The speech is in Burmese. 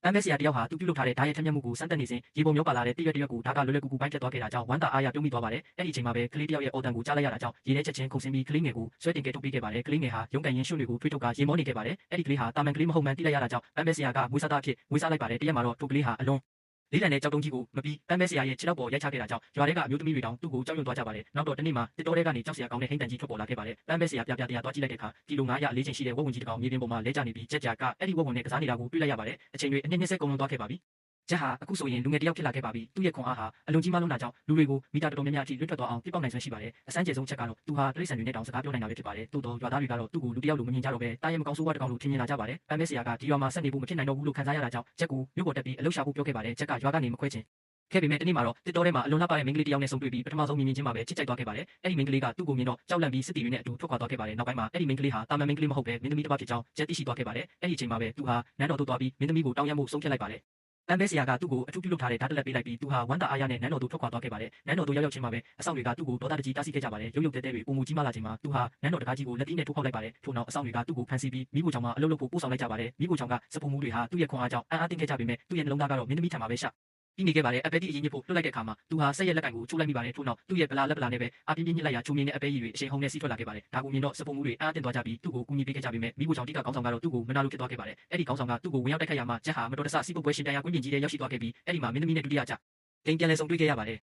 ပန်းပဲဆရာတယောက်ဟာသူပြုလုပ်ထားတဲ့ဓာတ်ရဲ့ထက်မြက်မှုကိုစမ်းသပ်နေစဉ်ရေပုံမျောပါလာတဲ့တရွက်ကိုဓာတ်ကလွယ်လွယ်ကူကူပိုင်းဖြတ်သွားခဲ့တာကြောင့်ဝမ်းသာအားရပြုံးမိသွားပါတယ်။အဲ့ဒီအချိန်မှာပဲကလေးတယောက်ရဲ့အော်တန်ကိုကြားလိုက်ရတာကြောင့်ရေထဲချက်ချင်းခုန်ဆင်းပြီးကလေးငယ်ကိုဆွဲတင်ကဲထုတ်ပေးခဲ့ပါတယ်။ကလေးငယ်ဟာရုံးကန်ရင်ရွှွတွေကိုထွေးထုတ်ကရေမောနေခဲ့ပါတယ်။အဲ့ဒီကလေးဟာတာမန်ကလေးမဟုတ်မှန်းသိလိုက်ရတာကြောင့်ပန်းပဲဆရာကမွေးစားသားအဖြစ်မွေးစားလိုက်ပါတယ်။တရက်မှာတော့ထိုကလေးဟာအလွန်လေးလံတဲ့ကြောက်တုံးကြီးကိုမပြီးပန်းပဲဆရာရဲ့ခြေထောက်ပေါ်ရိုက်ချခဲ့တာကြောင့်ရွာထဲကအမျိုးသမီးတွေတောင်သူ့ကိုကြောက်ရွံ့သွားကြပါတယ်။နောက်တော့တနေ့မှာတစ်တော်ထဲကနေကြောက်စရာကောင်းတဲ့ဟိမ့်တန်ကြီးထွက်ပေါ်လာခဲ့ပါတယ်။ပန်းပဲဆရာပြပြတရားသွားကြည့်လိုက်တဲ့အခါကီလို900အလေးချိန်ရှိတဲ့ဝက်ဝင်ကြီးတစ်ကောင်မြေပြင်ပေါ်မှာလဲကျနေပြီးကြက်ကြာကအဲ့ဒီဝက်ဝင်နဲ့ကစားနေတာကိုတွေ့လိုက်ရပါတယ်။အချိန်တွေအနည်းငယ်ဆက်ကုန်လွန်သွားခဲ့ပါပြီ။ဂျက်ဟာအခုဆိုရင်လူငယ်တယောက်ဖြစ်လာခဲ့ပါပြီ။သူ့ရဲ့ခွန်အားဟာအလွန်ကြီးမားလွန်းတာကြောင့်လူတွေကိုမီတာတော်တော်များများအထိလွတ်ထွက်သွားအောင်ပြပောက်နိုင်စွမ်းရှိပါတယ်။အစမ်းကျဆုံးချက်ကတော့သူဟာတိရစ္ဆာန်တွေနဲ့တောင်စကားပြောနိုင်တာပဲဖြစ်ပါတယ်။သို့တော့ရွာသားတွေကတော့သူ့ကိုလူတယောက်လိုမမြင်ကြတော့ဘဲတားရဲမကောင်းဆိုးဝါးတစ်ကောင်လိုထင်မြင်လာကြပါတယ်။ပန်းပဲဆရာကဒီရွာမှာဆက်နေဖို့မဖြစ်နိုင်တော့ဘူးလို့ခံစားရတာကြောင့်ဂျက်ကိုမြို့ပေါ်တက်ပြီးအလုပ်ရှာဖို့ပြောခဲ့ပါတယ်။ဂျက်ကရွာကနေမခွဲချင်ခဲ့ပေမဲ့တနေ့မှာတော့တစ်တော်ထဲမှာအလွန်လှပတဲ့မိန်းကလေးတယောက်နဲ့ဆုံတွေ့ပြီးပထမဆုံးမြင်ချင်းမှာပဲချစ်ကြိုက်သွားခဲ့ပါတယ်။အဲ့ဒီမိန်းကလေးကသူ့ကိုမြင်တော့ကြောက်လန့်ပြီးစစ်တီတွေနဲ့အတူထွက်ခွာသွားခဲ့ပါတယ်။နောက်ပိုင်းမှာအဲ့ဒီမိန်းကလေးဟာတာမန်မိန်းကလေးမဟုတ်ဘဲမင်းသမီးတစ်ပါးဖြစ်ကြောင်းဂျက်သိရှိသွားခဲ့ပါတယ်။အဲ့ဒီအချိန်မှာပဲသူဟာနန်းတော်သို့သွားပြီးမင်းသမီးကိုတောင်းရမှုဆုံးဖြတ်လိုက်ပါတယ်။ပန်းပဲဆရာကသူ့ကိုအထူးပြုလုပ်ထားတဲ့ဓာတ်တလက်ပေးလိုက်ပြီးသူဟာဝမ်းသာအားရနဲ့နန်းတော်သို့ထွက်ခွာသွားခဲ့ပါတယ်။နန်းတော်သို့ရောက်ချင်းမှာပဲအဆောင်တွေကသူ့ကိုဒေါသတကြီးတားဆီးခဲ့ကြပါတယ်။ရုပ်ရုပ်တဲတဲတွေပုံမူကြီးမားလာချိန်မှာသူဟာနန်းတော်တကားကြီးကိုလက်သီးနဲ့ထိုးဖောက်လိုက်ပါတယ်။ထို့နောက်အဆောင်တွေကသူ့ကိုဖမ်းဆီးပြီးမိဖို့ချောင်မှာအလုပ်လုပ်ဖို့ပို့ဆောင်လိုက်ကြပါတယ်။မိဖို့ချောင်ကစပုံမှုတွေဟာသူ့ရဲ့ခွန်အားကြောင့်အံ့အားသင့်ခဲ့ကြပေမဲ့သူ့ရဲ့နှလုံးသားကတော့မင်းသမီးထံမှာပဲရှပြီးနေခဲ့ပါတယ်။အပဲတိအရင်ညစ်ဖို့လွတ်လိုက်တဲ့အခါမှာသူဟာဆက်ရဲ့လက်ကင်ကိုချိုးလိုက်မိပါတယ်။ထို့နောက်သူ့ရဲ့ဗလာလက်ဗလာနဲ့ပဲအပြင်းပြင်းညစ်လိုက်ရာချုံမြင်တဲ့အပဲကြီးတွေအရှိန်ဟုန်နဲ့စီးထွက်လာခဲ့ပါတယ်။ဒါကိုမြင်တော့စပုံမှုတွေအံ့အားသင့်သွားကြပြီးသူ့ကိုကူညီပေးခဲ့ကြပေမဲ့မိဖို့ချောင်တိကခေါင်းဆောင်ကတော့သူ့ကိုမနာလိုဖြစ်သွားခဲ့ပါတယ်။အဲ့ဒီခေါင်းဆောင်ကသူ့ကိုဝင်ရောက်တိုက်ခိုက်ရမှာဂျက်ဟာမတော်တဆစီးပုတ်ပွဲရှင်တန်ရာကွင်းပြင်ကြီးထဲရောက်ရှိသွားခဲ့ပြီးအဲ့ဒီမှာမင်းသမီးနဲ့ဒုတိယကြိမ်ပြန်လည်ဆုံတွေ့ခဲ့ရပါတယ်။